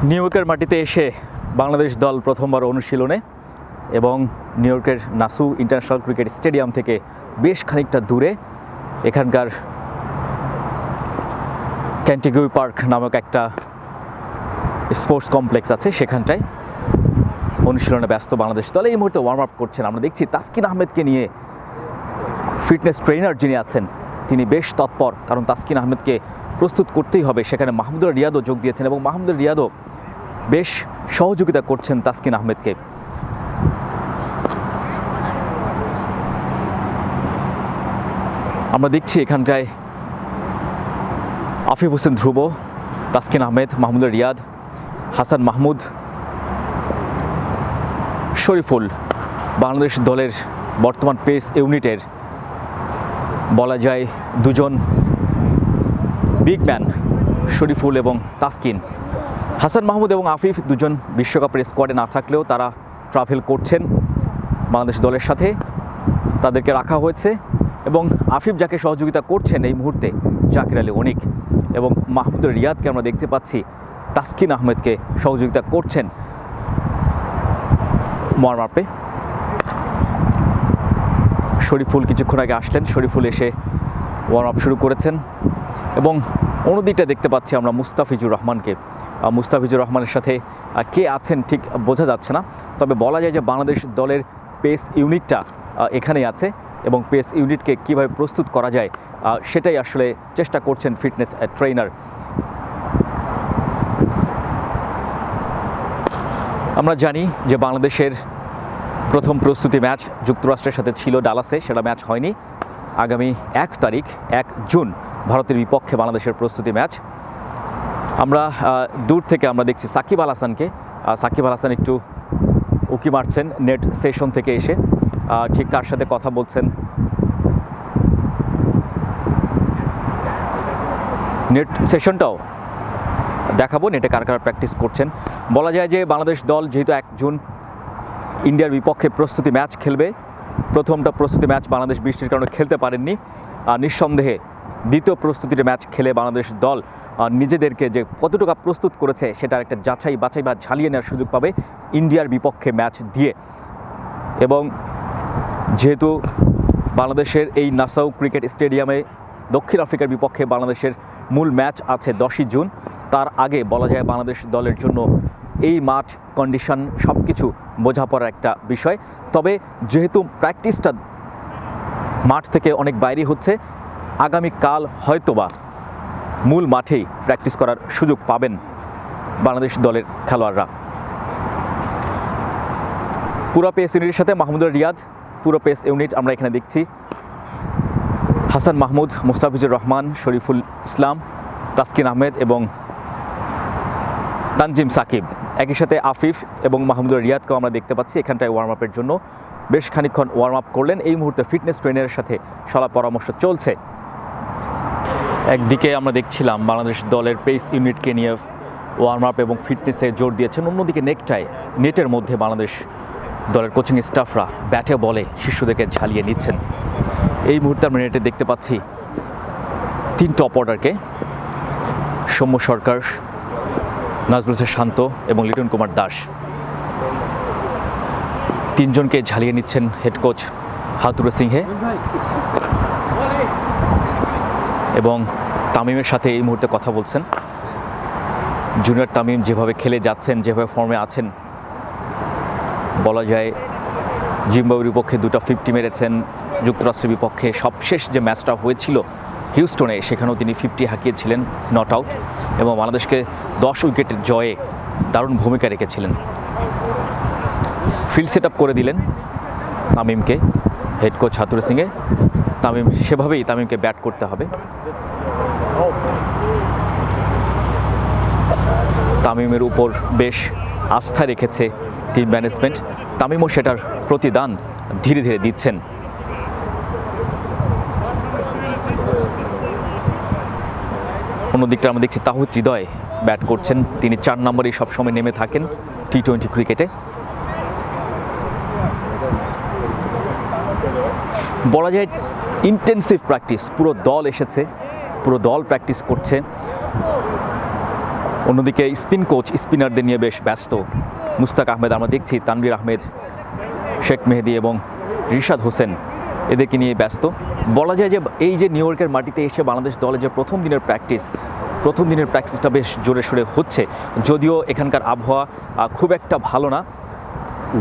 New ইয়র্কের মাটিতে এসে বাংলাদেশ দল প্রথমবার অনুশীলনে এবং নিউ ইয়র্কের নাসু ইন্টারন্যাশনাল ক্রিকেট স্টেডিয়াম থেকে বেশ খানিকটা দূরে এখানকার ক্যান্টিগুই পার্ক নামক একটা স্পোর্টস কমপ্লেক্স আছে, সেখানটায় অনুশীলনে ব্যস্ত বাংলাদেশ দল। এই মুহূর্তে ওয়ার্ম আপ করছেন। আমরা দেখছি তাসকিন আহমেদকে নিয়ে ফিটনেস ট্রেনার যিনি আছেন তিনি বেশ তৎপর, কারণ তাসকিন আহমেদকে প্রস্তুত করতেই হবে। সেখানে মাহমুদুল রিয়াদও যোগ দিয়েছেন এবং মাহমুদুল রিয়াদও বেশ সহযোগিতা করছেন তাসকিন আহমেদকে। আমরা দেখছি এখানটায় আফিফ হোসেন ধ্রুব, তাসকিন আহমেদ, মাহমুদুল রিয়াদ, হাসান মাহমুদ, শরীফুল, বাংলাদেশ দলের বর্তমান পেস ইউনিটের বলা যায় দুজন বিগ ম্যান, শরীফুল এবং তাসকিন। হাসান মাহমুদ এবং আফিফ দুজন বিশ্বকাপের স্কোয়াডে না থাকলেও তারা ট্রাভেল করছেন বাংলাদেশ দলের সাথে, তাদেরকে রাখা হয়েছে। এবং আফিফ যাকে সহযোগিতা করছেন এই মুহূর্তে জাকির আলী অনিক, এবং মাহমুদুল রিয়াদকে আমরা দেখতে পাচ্ছি তাসকিন আহমেদকে সহযোগিতা করছেন ওয়ার্ম আপে। শরীফুল কিছুক্ষণ আগে আসলেন, শরীফুল এসে ওয়ার্ম আপ শুরু করেছেন। এবং অন্যদিকটা দেখতে পাচ্ছি আমরা মুস্তাফিজুর রহমানকে। মুস্তাফিজুর রহমানের সাথে কে আছেন ঠিক বোঝা যাচ্ছে না, তবে বলা যায় যে বাংলাদেশ দলের পেস ইউনিটটা এখানেই আছে এবং পেস ইউনিটকে কীভাবে প্রস্তুত করা যায় সেটাই আসলে চেষ্টা করছেন ফিটনেস ট্রেনার। আমরা জানি যে বাংলাদেশের প্রথম প্রস্তুতি ম্যাচ যুক্তরাষ্ট্রের সাথে ছিল ডালাসে, সেটা ম্যাচ হয়নি। আগামী 1 তারিখ 1 জুন ভারতের বিপক্ষে বাংলাদেশের প্রস্তুতি ম্যাচ। আমরা দূর থেকে আমরা দেখছি সাকিব আল হাসানকে। সাকিব আল হাসান একটু উকি মারছেন নেট সেশন থেকে এসে, ঠিক কার সাথে কথা বলছেন নেট সেশনটাও দেখাবো, নেটে কার কার প্র্যাকটিস করছেন। বলা যায় যে বাংলাদেশ দল যেহেতু 1 জুন ইন্ডিয়ার বিপক্ষে প্রস্তুতি ম্যাচ খেলবে, প্রথমটা প্রস্তুতি ম্যাচ বাংলাদেশ বৃষ্টির কারণে খেলতে পারেননি, নিঃসন্দেহে দ্বিতীয় প্রস্তুতির ম্যাচ খেলে বাংলাদেশ দল নিজেদেরকে যে কতটুকু প্রস্তুত করেছে সেটার একটা যাচাই বাছাই বা ঝালিয়ে নেওয়ার সুযোগ পাবে ইন্ডিয়ার বিপক্ষে ম্যাচ দিয়ে। এবং যেহেতু বাংলাদেশের এই নাসাউ ক্রিকেট স্টেডিয়ামে দক্ষিণ আফ্রিকার বিপক্ষে বাংলাদেশের মূল ম্যাচ আছে 10ই জুন, তার আগে বলা যায় বাংলাদেশ দলের জন্য এই মাঠ কন্ডিশন সব কিছু বোঝাপড়ার একটা বিষয়। তবে যেহেতু প্র্যাকটিসটা মাঠ থেকে অনেক বাইরে হচ্ছে, আগামীকাল হয়তোবা মূল মাঠেই প্র্যাকটিস করার সুযোগ পাবেন বাংলাদেশ দলের খেলোয়াড়রা। পুরো পেস ইউনিটের সাথে মাহমুদুল রিয়াদ, পুরো পেস ইউনিট আমরা এখানে দেখছি। হাসান মাহমুদ, মুস্তাফিজুর রহমান, শরীফুল ইসলাম, তাসকিন আহমেদ এবং তানজিম সাকিব, একই সাথে আফিফ এবং মাহমুদুল রিয়াদকেও আমরা দেখতে পাচ্ছি এখানটায় ওয়ার্ম আপের জন্য বেশ খানিকক্ষণ ওয়ার্ম আপ করলেন। এই মুহূর্তে ফিটনেস ট্রেনারের সাথে সলা পরামর্শ চলছে। একদিকে আমরা দেখছিলাম বাংলাদেশ দলের পেস ইউনিটকে নিয়ে ওয়ার্ম আপ এবং ফিটনেসে জোর দিয়েছেন, অন্যদিকে নেটের মধ্যে বাংলাদেশ দলের কোচিং স্টাফরা ব্যাটে বলে শিশুদেরকে ঝালিয়ে নিচ্ছেন। এই মুহূর্তে আমরা নেটে দেখতে পাচ্ছি 3 টপ অর্ডারকে, সৌম্য সরকার, নাজমুল হোসেন শান্ত এবং লিটন কুমার দাস, 3 জনকে ঝালিয়ে নিচ্ছেন হেড কোচ হাতুড়ে সিংহে। এবং তামিমের সাথে এই মুহূর্তে কথা বলছেন। জুনিয়র তামিম যেভাবে খেলে যাচ্ছেন, যেভাবে ফর্মে আছেন, বলা যায় জিম্বাবুয়ের বিপক্ষে 2টা 50 মেরেছেন, যুক্তরাষ্ট্রের বিপক্ষে সবশেষ যে ম্যাচটা হয়েছিল হিউস্টনে সেখানেও তিনি 50 হাঁকিয়েছিলেন নট আউট, এবং বাংলাদেশকে 10 উইকেটের জয়ে দারুণ ভূমিকা রেখেছিলেন। ফিল্ড সেট আপ করে দিলেন তামিমকে হেড কোচ হাতুড়ে সিংহে। সেভাবেই তামিমকে ব্যাট করতে হবে। তামিমের উপর বেশ আস্থা রেখেছে টিম ম্যানেজমেন্ট, তামিমও সেটার প্রতিদান ধীরে ধীরে দিচ্ছেন। অন্যদিকটা আমরা দেখছি তাহিদ হৃদয় ব্যাট করছেন, তিনি 4 নম্বরেই সবসময় নেমে থাকেন টি-20 ক্রিকেটে। বলা যায় ইন্টেন্সিভ প্র্যাকটিস, পুরো দল এসেছে, পুরো দল প্র্যাকটিস করছে। অন্যদিকে স্পিন কোচ স্পিনারদের নিয়ে বেশ ব্যস্ত। মুস্তাক আহমেদ, আমরা দেখছি তানভীর আহমেদ, শেখ মেহেদী এবং রিশাদ হোসেন এদেরকে নিয়ে ব্যস্ত। বলা যায় যে এই যে নিউ ইয়র্কের মাটিতে এসে বাংলাদেশ দলে যে প্রথম দিনের প্র্যাকটিসটা বেশ জোরে সোরে হচ্ছে, যদিও এখানকার আবহাওয়া খুব একটা ভালো না।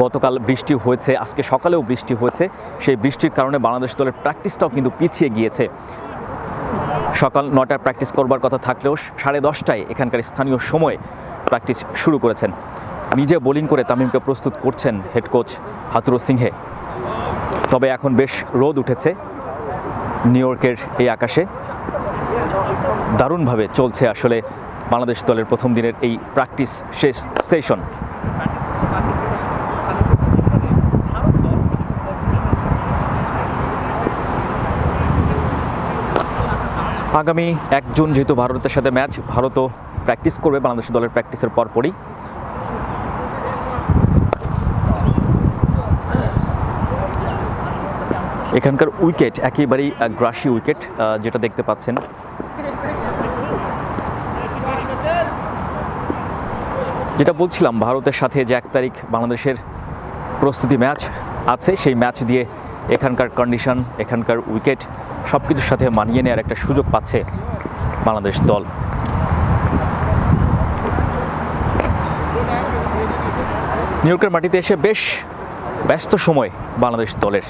গতকাল বৃষ্টি হয়েছে, আজকে সকালেও বৃষ্টি হয়েছে। সেই বৃষ্টির কারণে বাংলাদেশ দলের প্র্যাকটিসটাও কিন্তু পিছিয়ে গিয়েছে। সকাল 9টায় প্র্যাকটিস করবার কথা থাকলেও 10:30টায় এখানকার স্থানীয় সময়ে প্র্যাকটিস শুরু করেছেন। নিজে বোলিং করে তামিমকে প্রস্তুত করছেন হেড কোচ হাথুরু সিংহে। তবে এখন বেশ রোদ উঠেছে নিউ ইয়র্কের এই আকাশে। দারুণভাবে চলছে আসলে বাংলাদেশ দলের প্রথম দিনের এই প্র্যাকটিস সেশন। আগামী 1 জুন যেহেতু ভারতের সাথে ম্যাচ, ভারতও প্র্যাকটিস করবে বাংলাদেশ দলের প্র্যাকটিসের পরপরই। এখানকার উইকেট একেবারেই গ্রাসি উইকেট যেটা দেখতে পাচ্ছেন। যেটা বলছিলাম, ভারতের সাথে যে 1 তারিখ বাংলাদেশের প্রস্তুতি ম্যাচ আছে, সেই ম্যাচ দিয়ে এখানকার কন্ডিশন, এখানকার উইকেট সব কিছুর সাথে মানিয়ে নেওয়ার একটা সুযোগ পাচ্ছে বাংলাদেশ দল। নিউ ইয়র্কের মাটিতে এসে বেশ ব্যস্ত সময় বাংলাদেশ দলের।